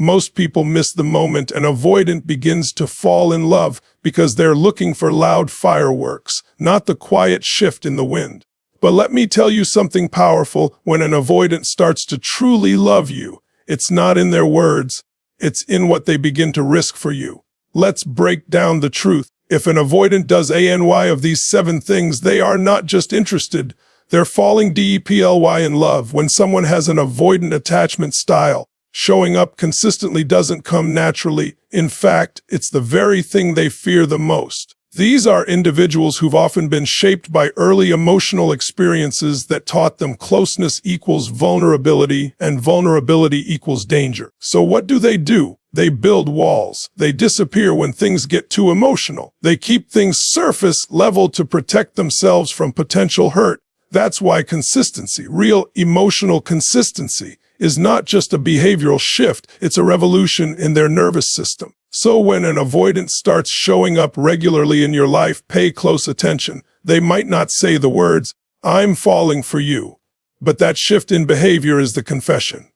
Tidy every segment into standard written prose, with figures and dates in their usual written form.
Most people miss the moment an avoidant begins to fall in love because they're looking for loud fireworks, not the quiet shift in the wind. But let me tell you something powerful. When an avoidant starts to truly love you, it's not in their words, it's in what they begin to risk for you. Let's break down the truth. If an avoidant does ANY of these 7 things, they are not just interested, they're falling deeply in love. When someone has an avoidant attachment style, showing up consistently doesn't come naturally. In fact, it's the very thing they fear the most. These are individuals who've often been shaped by early emotional experiences that taught them closeness equals vulnerability and vulnerability equals danger. So what do? They build walls. They disappear when things get too emotional. They keep things surface level to protect themselves from potential hurt. That's why consistency, real emotional consistency, is not just a behavioral shift, it's a revolution in their nervous system. So when an avoidant starts showing up regularly in your life, pay close attention. They might not say the words, "I'm falling for you," but that shift in behavior is the confession.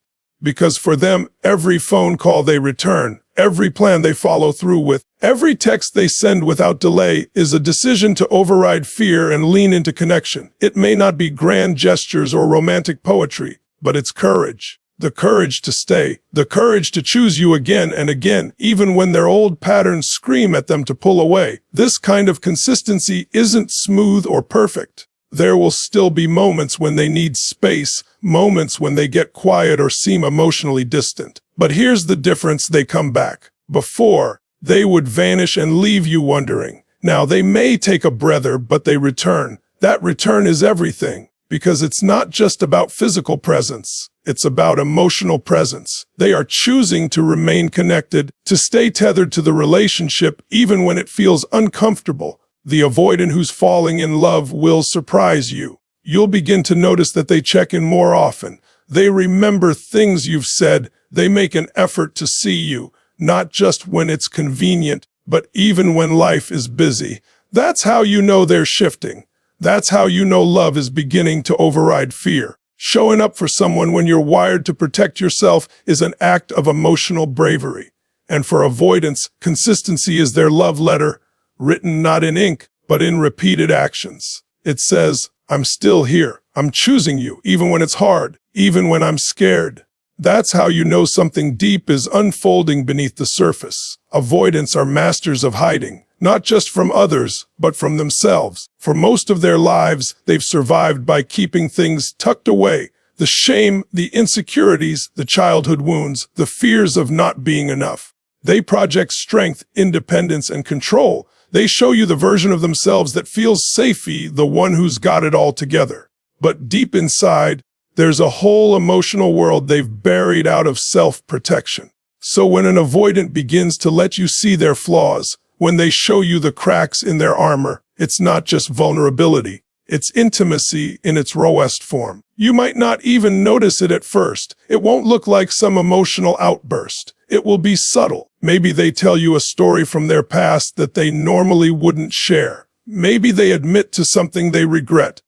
Because for them, every phone call they return, every plan they follow through with, every text they send without delay is a decision to override fear and lean into connection. It may not be grand gestures or romantic poetry, but it's courage. The courage to stay, the courage to choose you again and again, even when their old patterns scream at them to pull away. This kind of consistency isn't smooth or perfect. There will still be moments when they need space, moments when they get quiet or seem emotionally distant. But here's the difference: they come back. Before, they would vanish and leave you wondering. Now they may take a breather, but they return. That return is everything. Because it's not just about physical presence, it's about emotional presence. They are choosing to remain connected, to stay tethered to the relationship even when it feels uncomfortable. The avoidant who's falling in love will surprise you. You'll begin to notice that they check in more often. They remember things you've said. They make an effort to see you, not just when it's convenient, but even when life is busy. That's how you know they're shifting. That's how you know love is beginning to override fear. Showing up for someone when you're wired to protect yourself is an act of emotional bravery. And for avoidants, consistency is their love letter, written not in ink, but in repeated actions. It says, "I'm still here. I'm choosing you, even when it's hard, even when I'm scared." That's how you know something deep is unfolding beneath the surface. Avoidants are masters of hiding, not just from others, but from themselves. For most of their lives, they've survived by keeping things tucked away. The shame, the insecurities, the childhood wounds, the fears of not being enough. They project strength, independence, and control. They show you the version of themselves that feels safey, the one who's got it all together. But deep inside, there's a whole emotional world they've buried out of self-protection. So when an avoidant begins to let you see their flaws, when they show you the cracks in their armor, it's not just vulnerability. It's intimacy in its rawest form. You might not even notice it at first. It won't look like some emotional outburst. It will be subtle. Maybe they tell you a story from their past that they normally wouldn't share. Maybe they admit to something they regret,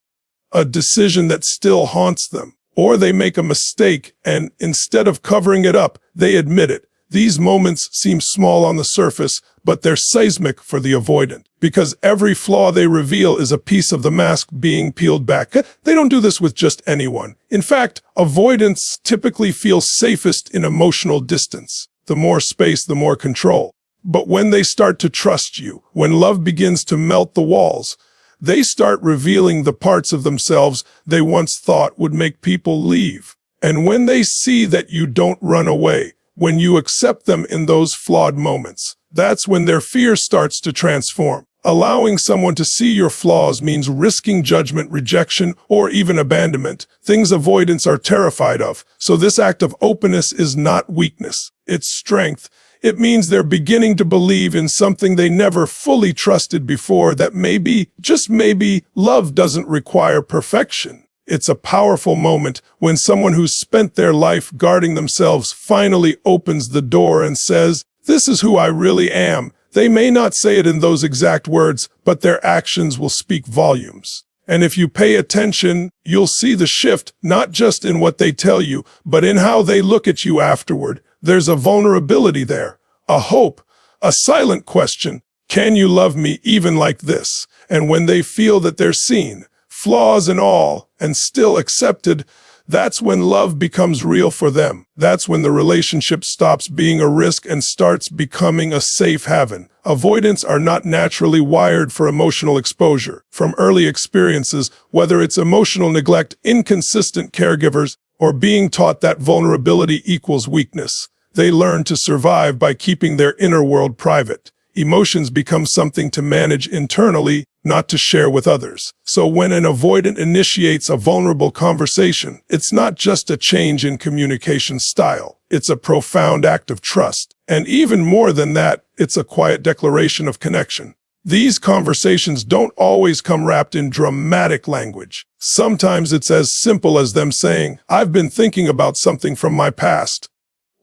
a decision that still haunts them. Or they make a mistake and, instead of covering it up, they admit it. These moments seem small on the surface, but they're seismic for the avoidant. Because every flaw they reveal is a piece of the mask being peeled back. They don't do this with just anyone. In fact, avoidants typically feel safest in emotional distance. The more space, the more control. But when they start to trust you, when love begins to melt the walls, they start revealing the parts of themselves they once thought would make people leave. And when they see that you don't run away, when you accept them in those flawed moments, that's when their fear starts to transform. Allowing someone to see your flaws means risking judgment, rejection, or even abandonment, things avoidants are terrified of. So this act of openness is not weakness, it's strength. It means they're beginning to believe in something they never fully trusted before, that maybe, just maybe, love doesn't require perfection. It's a powerful moment when someone who's spent their life guarding themselves finally opens the door and says, "This is who I really am." They may not say it in those exact words, but their actions will speak volumes. And if you pay attention, you'll see the shift, not just in what they tell you, but in how they look at you afterward. There's a vulnerability there, a hope, a silent question. Can you love me even like this? And when they feel that they're seen, flaws and all, and still accepted, that's when love becomes real for them. That's when the relationship stops being a risk and starts becoming a safe haven. Avoidants are not naturally wired for emotional exposure. From early experiences, whether it's emotional neglect, inconsistent caregivers, or being taught that vulnerability equals weakness, they learn to survive by keeping their inner world private. Emotions become something to manage internally, not to share with others. So when an avoidant initiates a vulnerable conversation, it's not just a change in communication style. It's a profound act of trust. And even more than that, it's a quiet declaration of connection. These conversations don't always come wrapped in dramatic language. Sometimes it's as simple as them saying, "I've been thinking about something from my past,"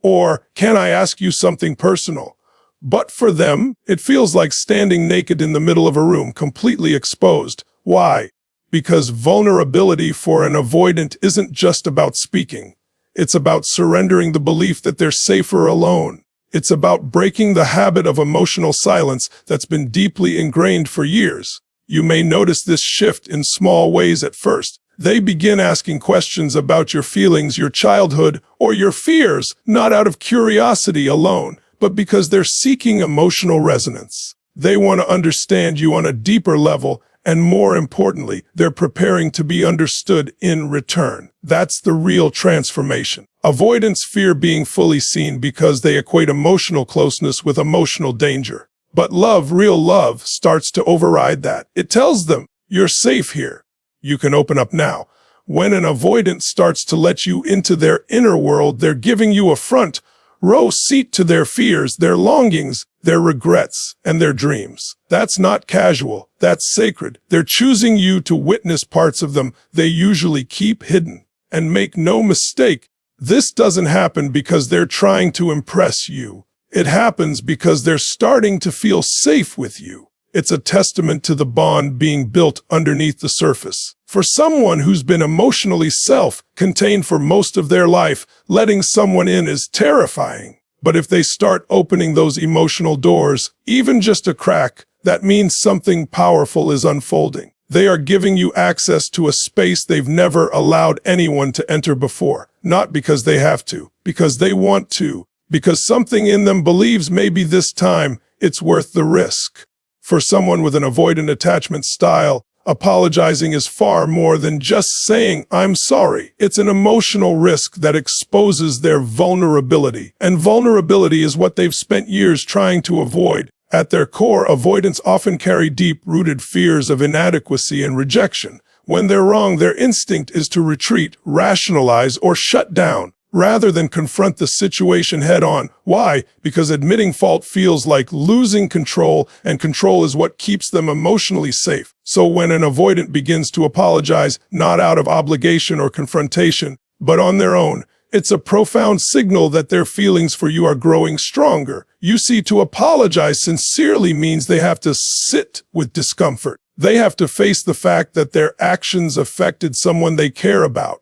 or "Can I ask you something personal?" But for them, it feels like standing naked in the middle of a room, completely exposed. Why? Because vulnerability for an avoidant isn't just about speaking. It's about surrendering the belief that they're safer alone. It's about breaking the habit of emotional silence that's been deeply ingrained for years. You may notice this shift in small ways at first. They begin asking questions about your feelings, your childhood, or your fears, not out of curiosity alone, but because they're seeking emotional resonance. They want to understand you on a deeper level, and more importantly, they're preparing to be understood in return. That's the real transformation. Avoidants fear being fully seen because they equate emotional closeness with emotional danger. But love, real love, starts to override that. It tells them, "You're safe here. You can open up now." When an avoidant starts to let you into their inner world, they're giving you a front row seat to their fears, their longings, their regrets, and their dreams. That's not casual. That's sacred. They're choosing you to witness parts of them they usually keep hidden. And make no mistake, this doesn't happen because they're trying to impress you. It happens because they're starting to feel safe with you. It's a testament to the bond being built underneath the surface. For someone who's been emotionally self-contained for most of their life, letting someone in is terrifying. But if they start opening those emotional doors, even just a crack, that means something powerful is unfolding. They are giving you access to a space they've never allowed anyone to enter before. Not because they have to, because they want to, because something in them believes maybe this time it's worth the risk. For someone with an avoidant attachment style, apologizing is far more than just saying, "I'm sorry." It's an emotional risk that exposes their vulnerability. And vulnerability is what they've spent years trying to avoid. At their core, avoidants often carry deep-rooted fears of inadequacy and rejection. When they're wrong, their instinct is to retreat, rationalize, or shut down, rather than confront the situation head-on. Why? Because admitting fault feels like losing control, and control is what keeps them emotionally safe. So when an avoidant begins to apologize, not out of obligation or confrontation, but on their own, it's a profound signal that their feelings for you are growing stronger. You see, to apologize sincerely means they have to sit with discomfort. They have to face the fact that their actions affected someone they care about.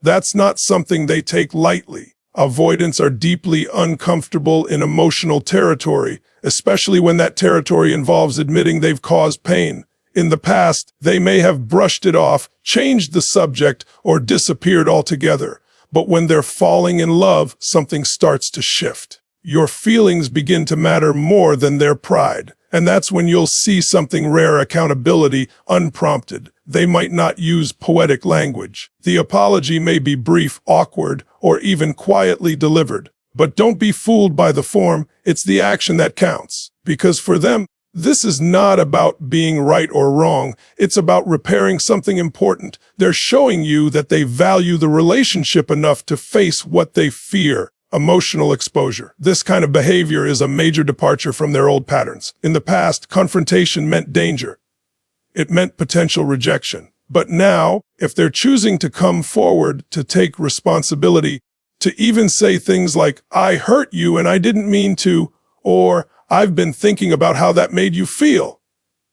That's not something they take lightly. Avoidants are deeply uncomfortable in emotional territory, especially when that territory involves admitting they've caused pain. In the past, they may have brushed it off, changed the subject, or disappeared altogether. But when they're falling in love, something starts to shift. Your feelings begin to matter more than their pride. And that's when you'll see something rare: accountability, unprompted. They might not use poetic language. The apology may be brief, awkward, or even quietly delivered. But don't be fooled by the form. It's the action that counts. Because for them, this is not about being right or wrong. It's about repairing something important. They're showing you that they value the relationship enough to face what they fear: emotional exposure. This kind of behavior is a major departure from their old patterns. In the past, confrontation meant danger. It meant potential rejection. But now, if they're choosing to come forward, to take responsibility, to even say things like, "I hurt you and I didn't mean to," or "I've been thinking about how that made you feel,"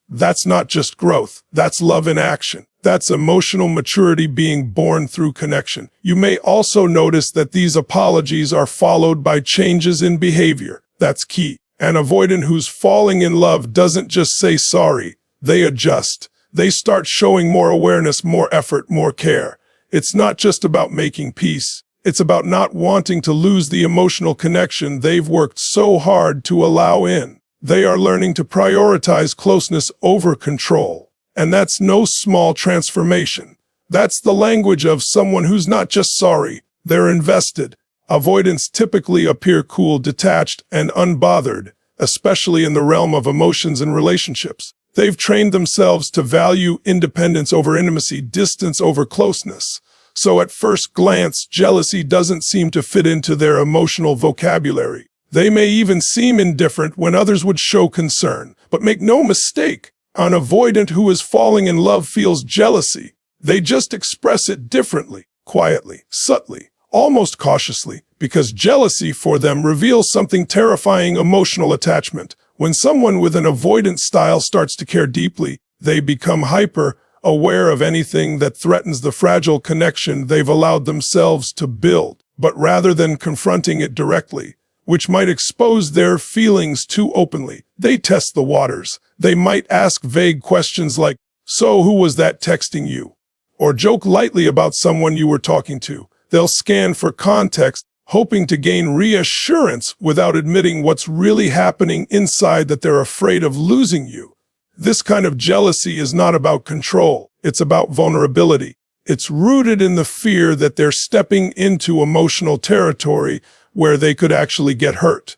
That's not just growth, that's love in action. That's emotional maturity being born through connection. You may also notice that these apologies are followed by changes in behavior. That's key. An avoidant who's falling in love doesn't just say sorry, they adjust. They start showing more awareness, more effort, more care. It's not just about making peace. It's about not wanting to lose the emotional connection they've worked so hard to allow in. They are learning to prioritize closeness over control. And that's no small transformation. That's the language of someone who's not just sorry, they're invested. Avoidants typically appear cool, detached, and unbothered, especially in the realm of emotions and relationships. They've trained themselves to value independence over intimacy, distance over closeness. So at first glance, jealousy doesn't seem to fit into their emotional vocabulary. They may even seem indifferent when others would show concern. But make no mistake, an avoidant who is falling in love feels jealousy. They just express it differently, quietly, subtly, almost cautiously, because jealousy for them reveals something terrifying: emotional attachment. When someone with an avoidant style starts to care deeply, they become hyper aware of anything that threatens the fragile connection they've allowed themselves to build. But rather than confronting it directly, which might expose their feelings too openly, they test the waters. They might ask vague questions like, "So who was that texting you?" Or joke lightly about someone you were talking to. They'll scan for context, hoping to gain reassurance without admitting what's really happening inside, that they're afraid of losing you. This kind of jealousy is not about control. It's about vulnerability. It's rooted in the fear that they're stepping into emotional territory where they could actually get hurt,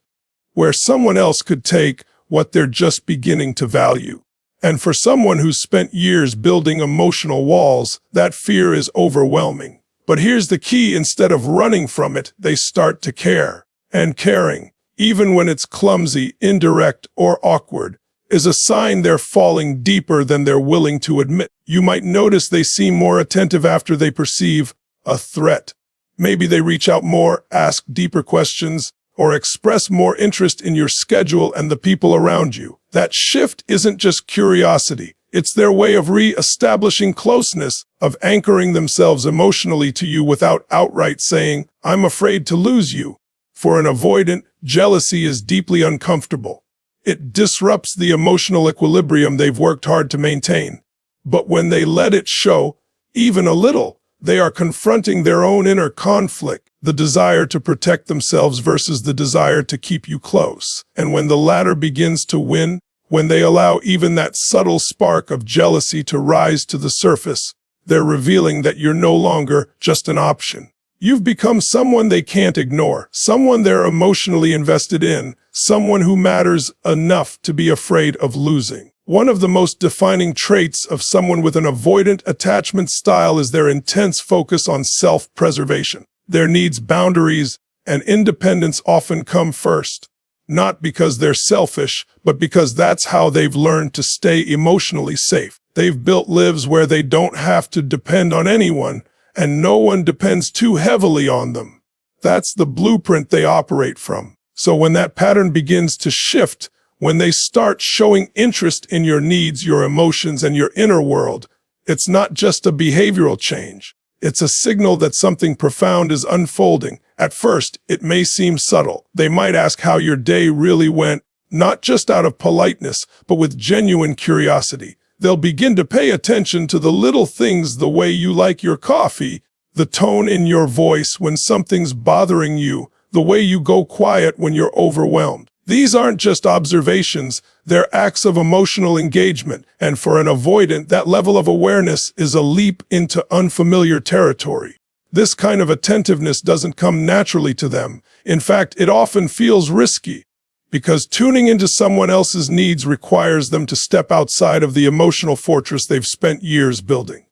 where someone else could take what they're just beginning to value. And for someone who's spent years building emotional walls, that fear is overwhelming. But here's the key: instead of running from it, they start to care. And caring, even when it's clumsy, indirect, or awkward, is a sign they're falling deeper than they're willing to admit. You might notice they seem more attentive after they perceive a threat. Maybe they reach out more, ask deeper questions, or express more interest in your schedule and the people around you. That shift isn't just curiosity. It's their way of re-establishing closeness, of anchoring themselves emotionally to you without outright saying, "I'm afraid to lose you." For an avoidant, jealousy is deeply uncomfortable. It disrupts the emotional equilibrium they've worked hard to maintain. But when they let it show, even a little, they are confronting their own inner conflict, the desire to protect themselves versus the desire to keep you close. And when the latter begins to win, when they allow even that subtle spark of jealousy to rise to the surface, they're revealing that you're no longer just an option. You've become someone they can't ignore, someone they're emotionally invested in, someone who matters enough to be afraid of losing. One of the most defining traits of someone with an avoidant attachment style is their intense focus on self-preservation. Their needs, boundaries, and independence often come first. Not because they're selfish, but because that's how they've learned to stay emotionally safe. They've built lives where they don't have to depend on anyone, and no one depends too heavily on them. That's the blueprint they operate from. So when that pattern begins to shift, when they start showing interest in your needs, your emotions, and your inner world, it's not just a behavioral change. It's a signal that something profound is unfolding. At first, it may seem subtle. They might ask how your day really went, not just out of politeness, but with genuine curiosity. They'll begin to pay attention to the little things: the way you like your coffee, the tone in your voice when something's bothering you, the way you go quiet when you're overwhelmed. These aren't just observations, they're acts of emotional engagement, and for an avoidant, that level of awareness is a leap into unfamiliar territory. This kind of attentiveness doesn't come naturally to them. In fact, it often feels risky, because tuning into someone else's needs requires them to step outside of the emotional fortress they've spent years building.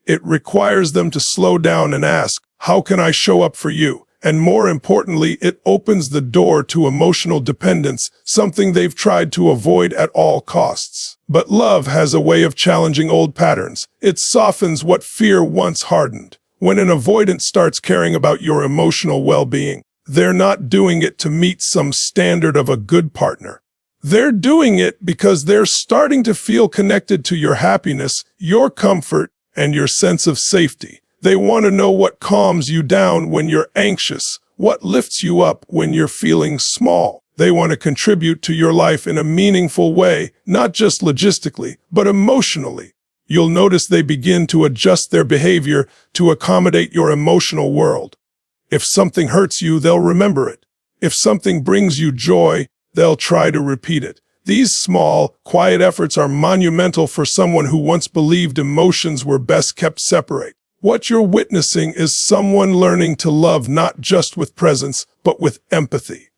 It requires them to slow down and ask, "How can I show up for you?" And more importantly, it opens the door to emotional dependence, something they've tried to avoid at all costs. But love has a way of challenging old patterns. It softens what fear once hardened. When an avoidant starts caring about your emotional well-being, they're not doing it to meet some standard of a good partner. They're doing it because they're starting to feel connected to your happiness, your comfort, and your sense of safety. They want to know what calms you down when you're anxious, what lifts you up when you're feeling small. They want to contribute to your life in a meaningful way, not just logistically, but emotionally. You'll notice they begin to adjust their behavior to accommodate your emotional world. If something hurts you, they'll remember it. If something brings you joy, they'll try to repeat it. These small, quiet efforts are monumental for someone who once believed emotions were best kept separate. What you're witnessing is someone learning to love not just with presence, but with empathy.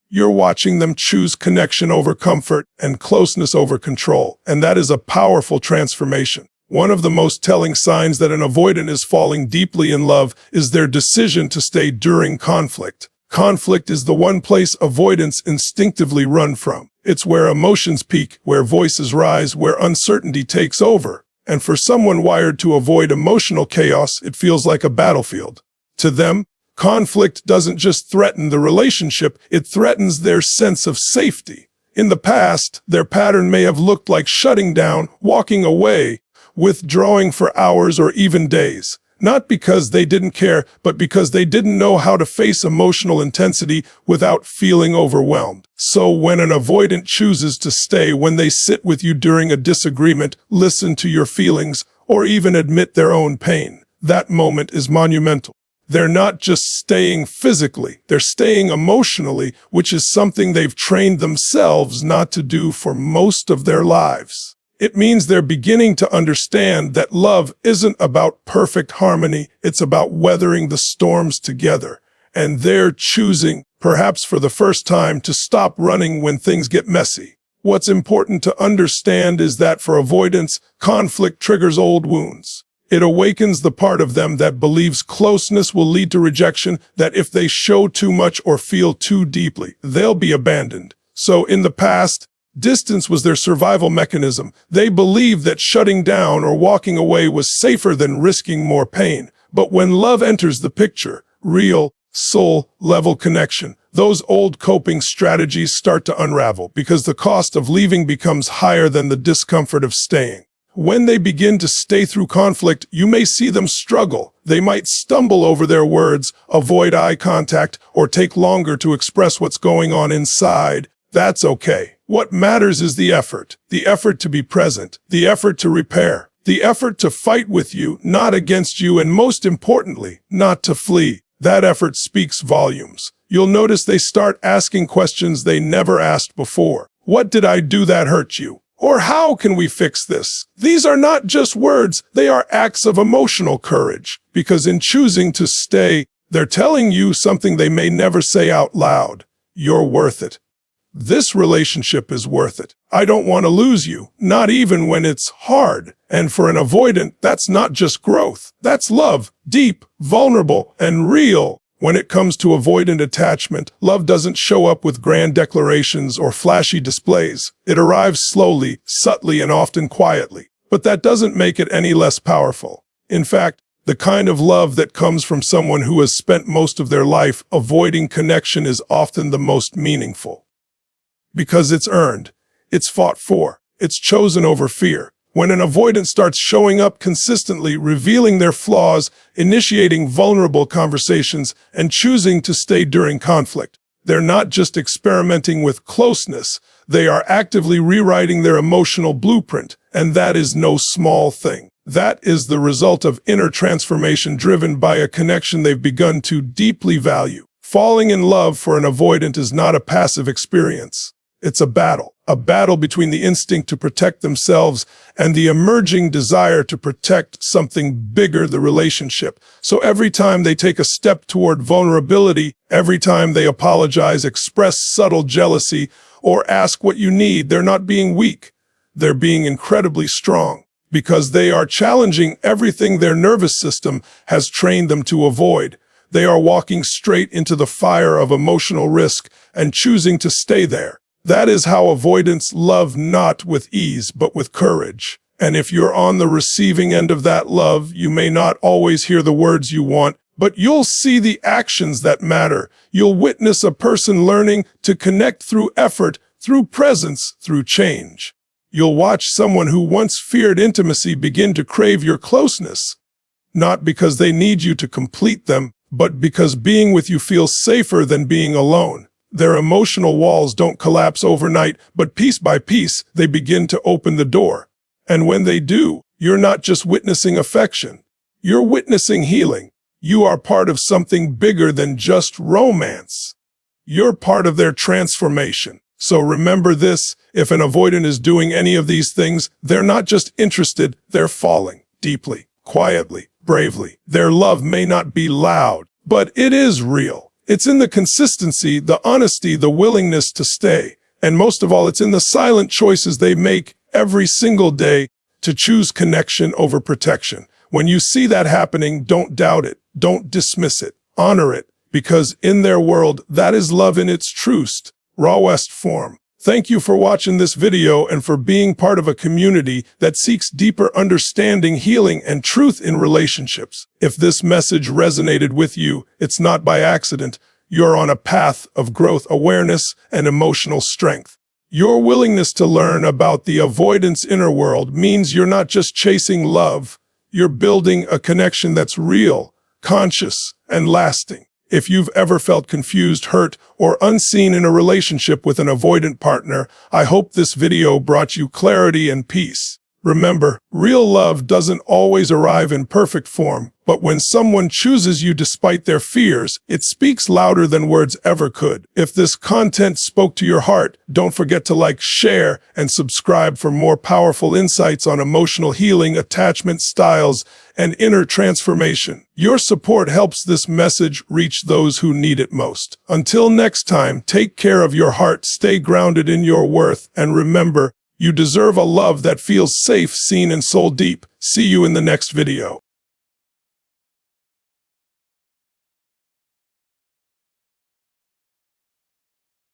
You're watching them choose connection over comfort and closeness over control, and that is a powerful transformation. One of the most telling signs that an avoidant is falling deeply in love is their decision to stay during conflict. Conflict is the one place avoidants instinctively run from. It's where emotions peak, where voices rise, where uncertainty takes over. And for someone wired to avoid emotional chaos, it feels like a battlefield. To them, conflict doesn't just threaten the relationship, it threatens their sense of safety. In the past, their pattern may have looked like shutting down, walking away, withdrawing for hours or even days. Not because they didn't care, but because they didn't know how to face emotional intensity without feeling overwhelmed. So when an avoidant chooses to stay, when they sit with you during a disagreement, listen to your feelings, or even admit their own pain, that moment is monumental. They're not just staying physically, they're staying emotionally, which is something they've trained themselves not to do for most of their lives. It means they're beginning to understand that love isn't about perfect harmony, it's about weathering the storms together. And they're choosing, perhaps for the first time, to stop running when things get messy. What's important to understand is that for avoidants, conflict triggers old wounds. It awakens the part of them that believes closeness will lead to rejection, that if they show too much or feel too deeply, they'll be abandoned. So in the past, distance was their survival mechanism. They believed that shutting down or walking away was safer than risking more pain. But when love enters the picture, real, soul-level connection, those old coping strategies start to unravel because the cost of leaving becomes higher than the discomfort of staying. When they begin to stay through conflict, you may see them struggle. They might stumble over their words, avoid eye contact, or take longer to express what's going on inside. That's okay. What matters is the effort to be present, the effort to repair, the effort to fight with you, not against you, and most importantly, not to flee. That effort speaks volumes. You'll notice they start asking questions they never asked before. What did I do that hurt you? Or how can we fix this? These are not just words, they are acts of emotional courage. Because in choosing to stay, they're telling you something they may never say out loud. You're worth it. This relationship is worth it. I don't want to lose you, not even when it's hard. And for an avoidant, that's not just growth. That's love, deep, vulnerable, and real. When it comes to avoidant attachment, love doesn't show up with grand declarations or flashy displays. It arrives slowly, subtly, and often quietly. But that doesn't make it any less powerful. In fact, the kind of love that comes from someone who has spent most of their life avoiding connection is often the most meaningful. Because it's earned, it's fought for, it's chosen over fear. When an avoidant starts showing up consistently, revealing their flaws, initiating vulnerable conversations, and choosing to stay during conflict, they're not just experimenting with closeness, they are actively rewriting their emotional blueprint, and that is no small thing. That is the result of inner transformation driven by a connection they've begun to deeply value. Falling in love for an avoidant is not a passive experience. It's a battle between the instinct to protect themselves and the emerging desire to protect something bigger, the relationship. So every time they take a step toward vulnerability, every time they apologize, express subtle jealousy, or ask what you need, they're not being weak. They're being incredibly strong because they are challenging everything their nervous system has trained them to avoid. They are walking straight into the fire of emotional risk and choosing to stay there. That is how avoidants love, not with ease, but with courage. And if you're on the receiving end of that love, you may not always hear the words you want, but you'll see the actions that matter. You'll witness a person learning to connect through effort, through presence, through change. You'll watch someone who once feared intimacy begin to crave your closeness, not because they need you to complete them, but because being with you feels safer than being alone. Their emotional walls don't collapse overnight, but piece by piece, they begin to open the door. And when they do, you're not just witnessing affection. You're witnessing healing. You are part of something bigger than just romance. You're part of their transformation. So remember this, if an avoidant is doing any of these things, they're not just interested, they're falling deeply, quietly, bravely. Their love may not be loud, but it is real. It's in the consistency, the honesty, the willingness to stay. And most of all, it's in the silent choices they make every single day to choose connection over protection. When you see that happening, don't doubt it. Don't dismiss it. Honor it. Because in their world, that is love in its truest, rawest form. Thank you for watching this video and for being part of a community that seeks deeper understanding, healing, and truth in relationships. If this message resonated with you, it's not by accident. You're on a path of growth, awareness, and emotional strength. Your willingness to learn about the avoidance inner world means you're not just chasing love, you're building a connection that's real, conscious, and lasting. If you've ever felt confused, hurt, or unseen in a relationship with an avoidant partner, I hope this video brought you clarity and peace. Remember, real love doesn't always arrive in perfect form, but when someone chooses you despite their fears, it speaks louder than words ever could. If this content spoke to your heart, don't forget to like, share, and subscribe for more powerful insights on emotional healing, attachment styles, and inner transformation. Your support helps this message reach those who need it most. Until next time, take care of your heart, stay grounded in your worth, and remember, you deserve a love that feels safe, seen, and soul deep. See you in the next video.